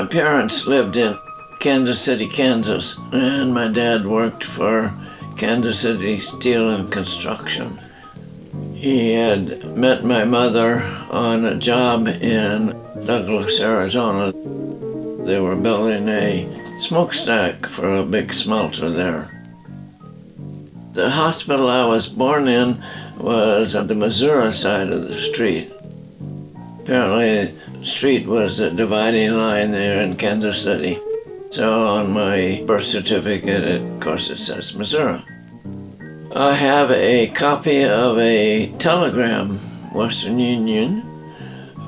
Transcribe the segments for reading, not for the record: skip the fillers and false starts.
parents lived in Kansas City, Kansas, and my dad worked for Kansas City Steel and Construction. He had met my mother on a job in Douglas, Arizona. They were building a smokestack for a big smelter there. The hospital I was born in was on the Missouri side of the street. Apparently, the street was a dividing line there in Kansas City. So on my birth certificate, of course, it says Missouri. I have a copy of a telegram, Western Union,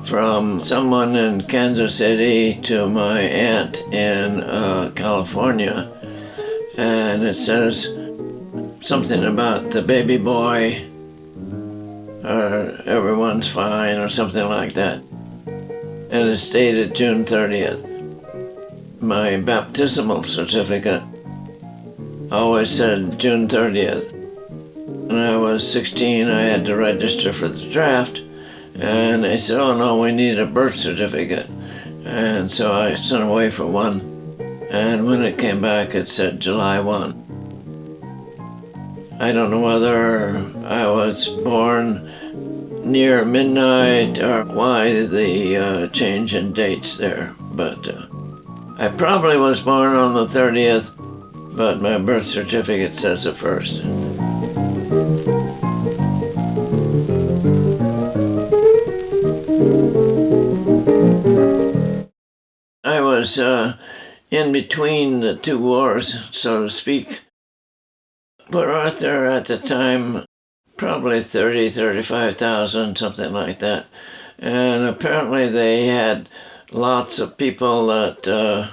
from someone in Kansas City to my aunt in California. And it says something about the baby boy, or everyone's fine, or something like that. And it's dated June 30th. My baptismal certificate always said June 30th. When I was 16, I had to register for the draft, and they said, oh no, we need a birth certificate. And so I sent away for one, and when it came back, it said July 1. I don't know whether I was born near midnight or why the change in dates there, but I probably was born on the 30th, but my birth certificate says the 1st. I was in between the two wars, so to speak. Port Arthur at the time, probably 35,000, something like that. And apparently they had lots of people that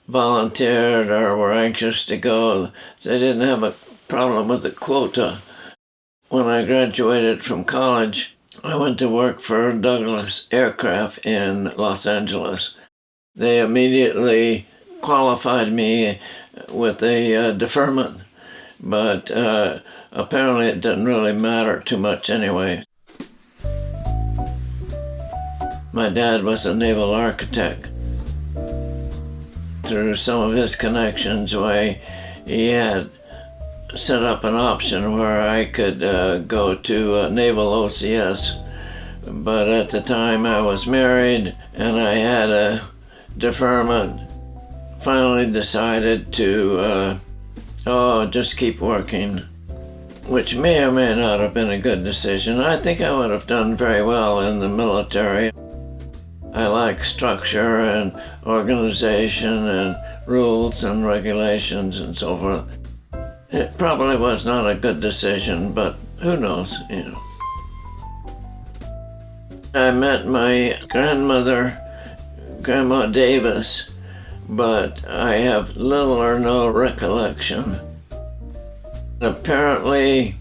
volunteered or were anxious to go. They didn't have a problem with the quota. When I graduated from college, I went to work for Douglas Aircraft in Los Angeles. They immediately qualified me with a deferment, but apparently it didn't really matter too much anyway. My dad was a naval architect. Through some of his connections, he had set up an option where I could go to Naval OCS, but at the time I was married and I had a deferment. Finally decided to just keep working, which may or may not have been a good decision. I think I would have done very well in the military. I like structure and organization and rules and regulations and so forth. It probably was not a good decision, but who knows, I met my grandmother, Grandma Davis, but I have little or no recollection. Apparently,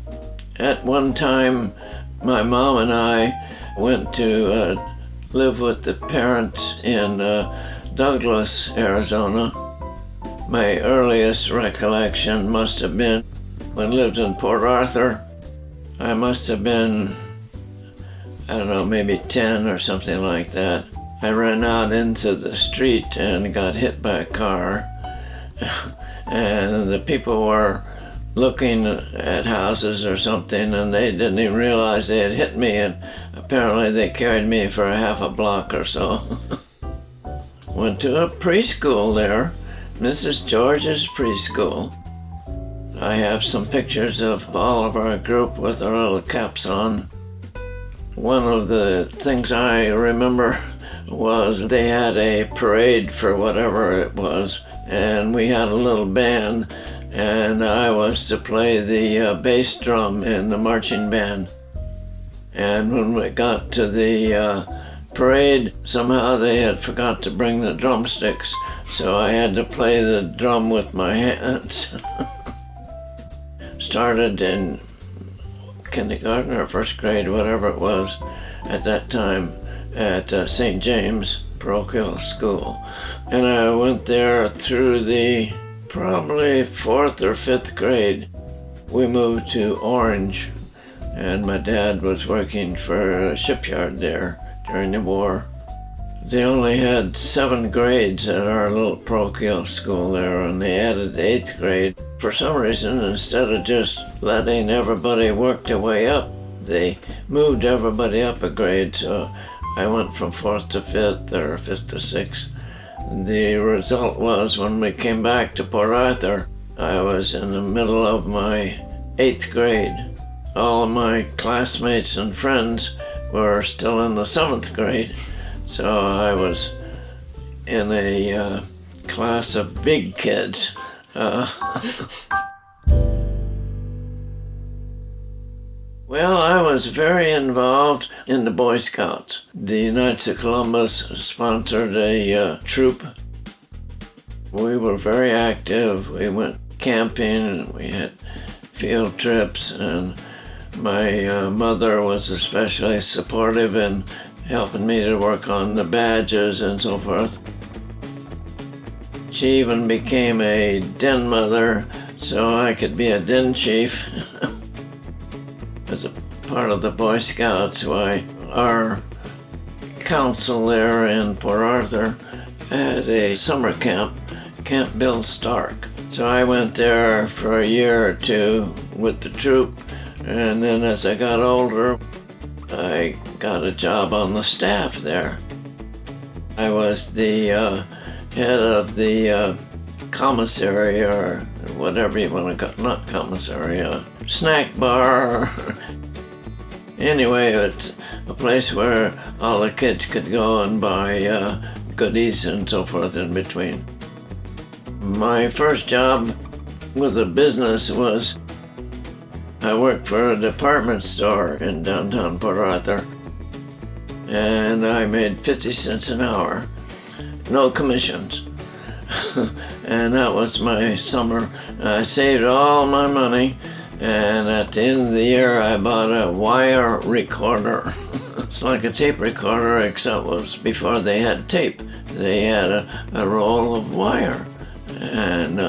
at one time, my mom and I went to live with the parents in Douglas, Arizona. My earliest recollection must have been when I lived in Port Arthur. I must have been, I don't know, maybe 10 or something like that. I ran out into the street and got hit by a car. And the people were looking at houses or something, and they didn't even realize they had hit me, and apparently they carried me for a half a block or so. Went to a preschool there, Mrs. George's preschool. I have some pictures of all of our group with our little caps on. One of the things I remember was they had a parade for whatever it was, and we had a little band, and I was to play the bass drum in the marching band. And when we got to the parade, somehow they had forgot to bring the drumsticks, so I had to play the drum with my hands. Started in kindergarten or first grade, whatever it was at that time, at St. James Parochial School. And I went there through the probably 4th or 5th grade. We moved to Orange, and my dad was working for a shipyard there during the war. They only had 7 grades at our little parochial school there, and they added 8th grade. For some reason, instead of just letting everybody work their way up, they moved everybody up a grade, so I went from 4th to 5th or 5th to 6th. The result was when we came back to Port Arthur, I was in the middle of my 8th grade. All my classmates and friends were still in the 7th grade, so I was in a class of big kids. Well, I was very involved in the Boy Scouts. The Knights of Columbus sponsored a troop. We were very active. We went camping and we had field trips, and my mother was especially supportive in helping me to work on the badges and so forth. She even became a den mother so I could be a den chief. As a part of the Boy Scouts, our council there in Port Arthur had a summer camp, Camp Bill Stark. So I went there for a year or 2 with the troop, and then as I got older, I got a job on the staff there. I was the head of the commissary, or whatever you want to call, not commissary, snack bar. Anyway, it's a place where all the kids could go and buy goodies and so forth in between. My first job with a business was I worked for a department store in downtown Port Arthur, and I made 50 cents an hour, no commissions. And that was my summer. I saved all my money, and at the end of the year I bought a wire recorder. It's like a tape recorder, except it was before they had tape. They had a roll of wire, and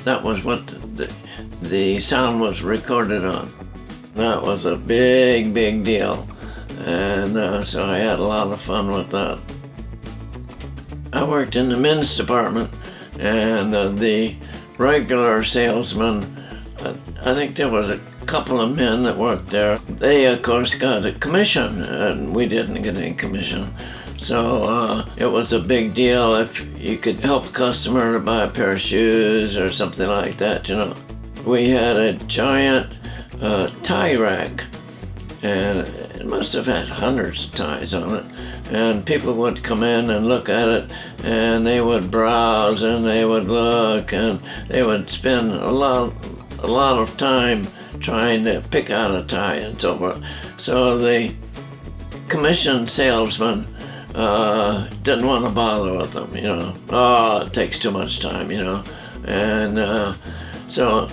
that was what the sound was recorded on. That was a big, big deal, and so I had a lot of fun with that. I worked in the men's department, and the regular salesman, I think there was a couple of men that worked there. They, of course, got a commission, and we didn't get any commission. So it was a big deal if you could help the customer to buy a pair of shoes or something like that, you know. We had a giant tie rack, and it must have had hundreds of ties on it. And people would come in and look at it, and they would browse and they would look, and they would spend a lot of time trying to pick out a tie and so forth. So the commission salesman didn't want to bother with them, you know. Oh, it takes too much time, you know. And so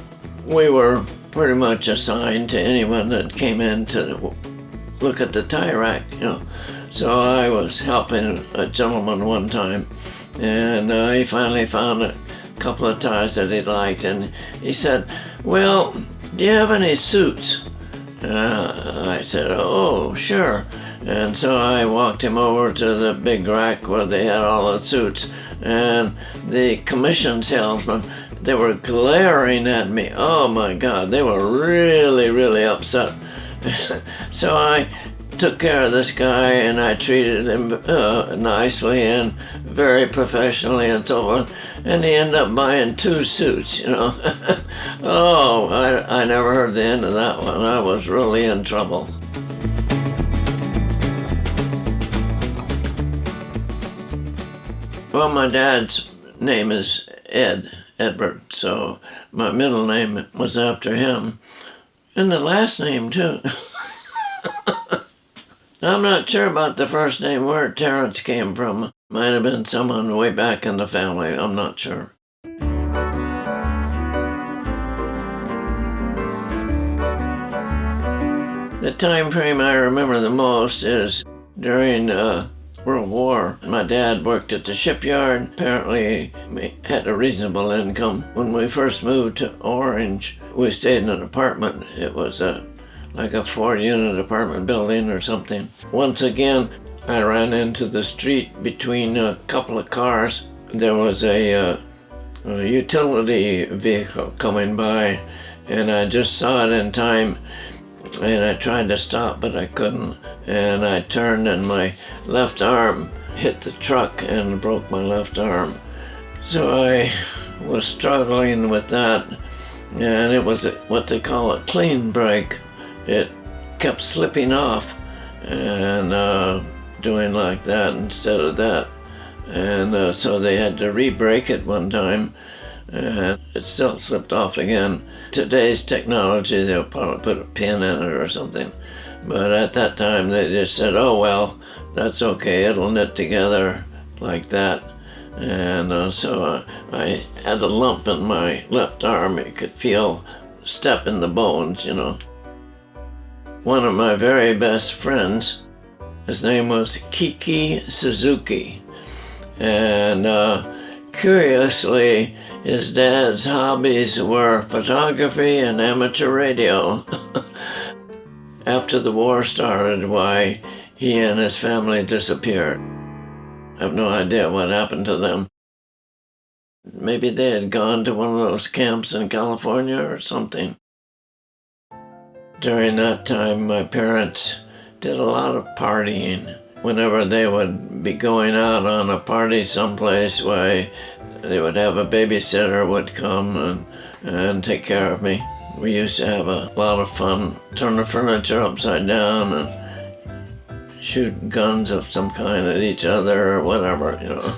we were pretty much assigned to anyone that came in to look at the tie rack, you know. So I was helping a gentleman one time, and he finally found a couple of ties that he liked, and he said, "Well, do you have any suits?" I said, "Oh, sure." And so I walked him over to the big rack where they had all the suits, and the commission salesman, they were glaring at me. Oh my God, they were really, really upset. So I took care of this guy, and I treated him nicely and very professionally and so forth, and he ended up buying 2 suits, you know. Oh, I never heard the end of that one. I was really in trouble. Well, my dad's name is Edward, so my middle name was after him, and the last name too. I'm not sure about the first name, where Terrence came from. Might have been someone way back in the family, I'm not sure. The time frame I remember the most is during World War. My dad worked at the shipyard. Apparently he had a reasonable income. When we first moved to Orange, we stayed in an apartment. It was like a 4-unit apartment building or something. Once again, I ran into the street between a couple of cars. There was a utility vehicle coming by, and I just saw it in time, and I tried to stop, but I couldn't. And I turned, and my left arm hit the truck and broke my left arm. So I was struggling with that, and it was what they call a clean break. It kept slipping off and doing like that instead of that. And so they had to re-break it one time, and it still slipped off again. Today's technology, they'll probably put a pin in it or something. But at that time, they just said, oh, well, that's okay, it'll knit together like that. And so I had a lump in my left arm. You could feel step in the bones, you know. One of my very best friends, his name was Kiki Suzuki. And curiously, his dad's hobbies were photography and amateur radio. After the war started, why he and his family disappeared. I have no idea what happened to them. Maybe they had gone to one of those camps in California or something. During that time, my parents did a lot of partying. Whenever they would be going out on a party someplace, why they would have a babysitter would come and take care of me. We used to have a lot of fun, turn the furniture upside down and shoot guns of some kind at each other or whatever, you know.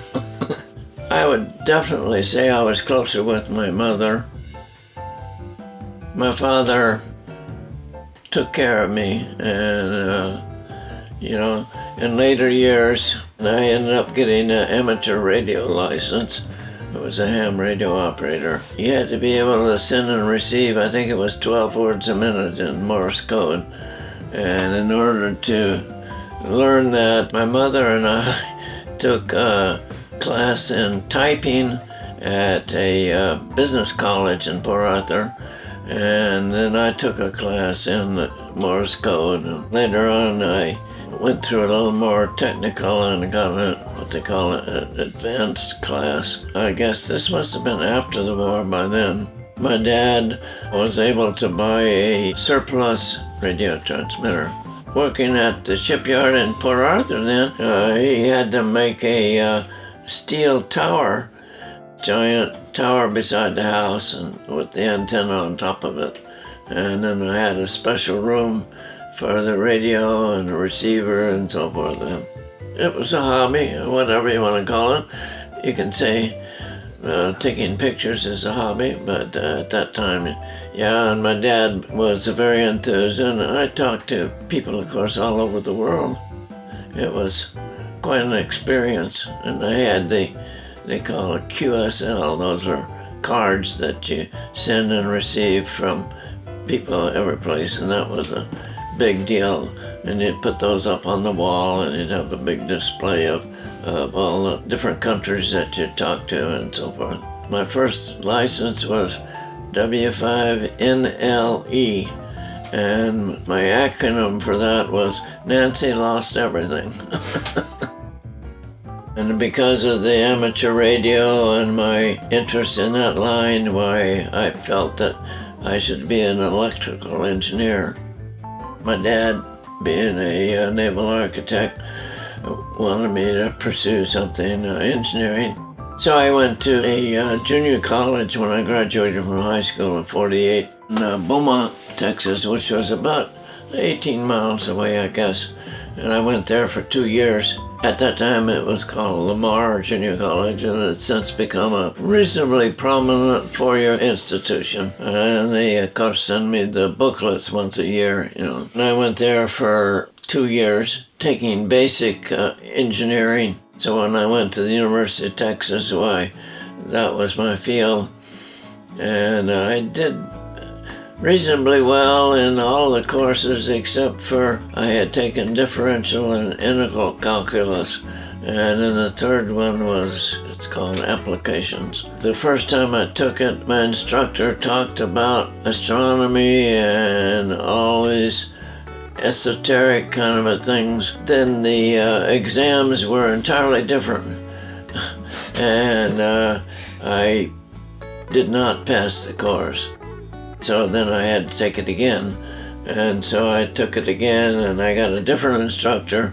I would definitely say I was closer with my mother. My father took care of me, and you know, in later years, I ended up getting an amateur radio license. I was a ham radio operator. You had to be able to send and receive, I think it was 12 words a minute in Morse code. And in order to learn that, my mother and I took a class in typing at a business college in Port Arthur. And then I took a class in Morse code. And later on, I went through a little more technical and got what they call an advanced class. I guess this must have been after the war by then. My dad was able to buy a surplus radio transmitter. Working at the shipyard in Port Arthur then, he had to make a steel tower, giant tower beside the house and with the antenna on top of it. And then I had a special room for the radio and the receiver and so forth. And it was a hobby, whatever you want to call it. You can say taking pictures is a hobby, but at that time, yeah, and my dad was very enthused, and I talked to people, of course, all over the world. It was quite an experience, and I had they call it QSL. Those are cards that you send and receive from people every place, and that was a big deal. And you'd put those up on the wall, and you'd have a big display of all the different countries that you talk to and so forth. My first license was W5NLE, and my acronym for that was Nancy Lost Everything. And because of the amateur radio and my interest in that line, why I felt that I should be an electrical engineer. My dad, being a naval architect, wanted me to pursue something engineering. So I went to a junior college when I graduated from high school in '48 in Beaumont, Texas, which was about 18 miles away, I guess. And I went there for 2 years. At that time, it was called Lamar Junior College, and it's since become a reasonably prominent four-year institution. And they, of course, send me the booklets once a year, you know. And I went there for 2 years, taking basic engineering. So when I went to the University of Texas, why, that was my field. And I did reasonably well in all the courses except for I had taken differential and integral calculus, and then the third one was, it's called applications. The first time I took it, my instructor talked about astronomy and all these esoteric kind of a things, then the exams were entirely different. And I did not pass the course. So then I had to take it again. And so I took it again, and I got a different instructor.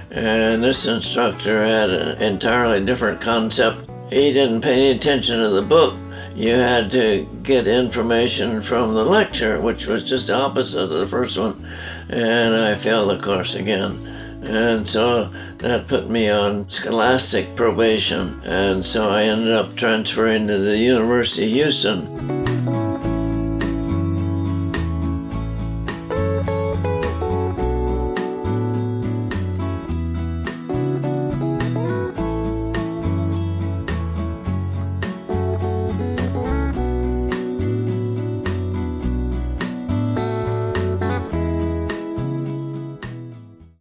And this instructor had an entirely different concept. He didn't pay any attention to the book. You had to get information from the lecture, which was just the opposite of the first one. And I failed the course again. And so that put me on scholastic probation. And so I ended up transferring to the University of Houston.